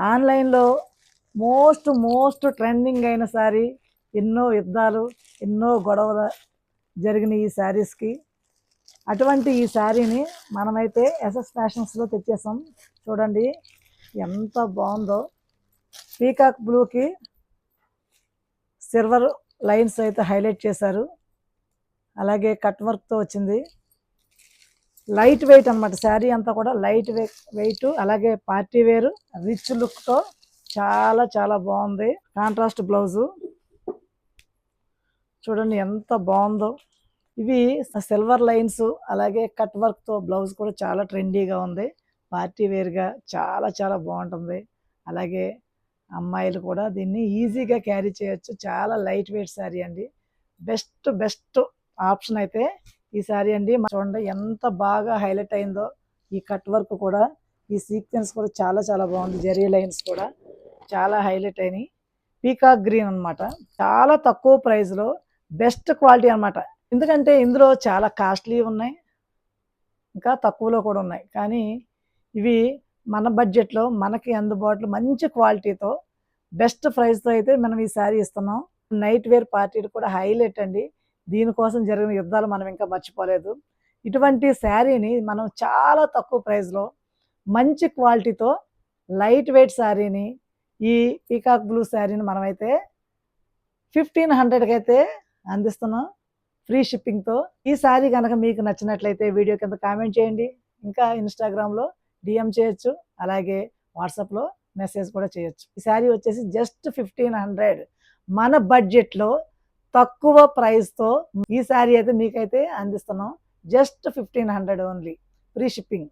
ఆన్లైన్లో most trending అయిన శారీ, ఎన్నో యుద్ధాలు ఎన్నో గొడవలు జరిగిన ఈ శారీస్కి అటువంటి ఈ శారీని మనమైతే ఎస్ఎస్ ఫ్యాషన్స్లో తెచ్చేసాం. చూడండి ఎంత బాగుందో. పీకాక్ బ్లూకి సిల్వర్ లైన్స్ అయితే హైలైట్ చేశారు. అలాగే కట్ వర్క్తో వచ్చింది. లైట్ వెయిట్ అనమాట. శారీ అంతా కూడా లైట్ వెయిట్, అలాగే పార్టీ వేర్ రిచ్ లుక్తో చాలా చాలా బాగుంది. కాంట్రాస్ట్ బ్లౌజు చూడండి ఎంత బాగుందో. ఇవి సిల్వర్ లైన్స్ అలాగే కట్ వర్క్తో బ్లౌజ్ కూడా చాలా ట్రెండీగా ఉంది. పార్టీ వేర్గా చాలా చాలా బాగుంటుంది. అలాగే అమ్మాయిలు కూడా దీన్ని ఈజీగా క్యారీ చేయొచ్చు. చాలా లైట్ వెయిట్ శారీ అండి. బెస్ట్ ఆప్షన్ అయితే ఈ శారీ అండి. చూడండి ఎంత బాగా హైలైట్ అయిందో. ఈ కట్ వర్క్ కూడా, ఈ సీక్వెన్స్ కూడా చాలా చాలా బాగుంది. జెరీ లైన్స్ కూడా చాలా హైలైట్ అయినాయి. పీకాక్ గ్రీన్ అనమాట. చాలా తక్కువ ప్రైస్లో బెస్ట్ క్వాలిటీ అనమాట. ఎందుకంటే ఇందులో చాలా కాస్ట్లీ ఉన్నాయి, ఇంకా తక్కువలో కూడా ఉన్నాయి. కానీ ఇవి మన బడ్జెట్లో మనకి అందుబాటులో మంచి క్వాలిటీతో బెస్ట్ ప్రైస్తో అయితే మనం ఈ శారీ ఇస్తున్నాం. నైట్ వేర్ పార్టీలు కూడా హైలైట్ అండి. దీనికోసం జరిగిన యుద్ధాలు మనం ఇంకా మర్చిపోలేదు. ఇటువంటి శారీని మనం చాలా తక్కువ ప్రైస్లో మంచి క్వాలిటీతో లైట్ వెయిట్ శారీని, ఈ పీకాక్ బ్లూ శారీని మనమైతే 1500కి అయితే అందిస్తున్నాం, ఫ్రీ షిప్పింగ్తో. ఈ శారీ కనుక మీకు నచ్చినట్లయితే వీడియో కింద కామెంట్ చేయండి. ఇంకా ఇన్స్టాగ్రామ్లో డిఎం చేయొచ్చు, అలాగే వాట్సాప్లో మెసేజ్ కూడా చేయొచ్చు. ఈ శారీ వచ్చేసి జస్ట్ 1500 మన బడ్జెట్లో తక్కువ ప్రైస్తో ఈ శారీ అయితే మీకైతే అందిస్తున్నాం. Just 1500 only, free shipping.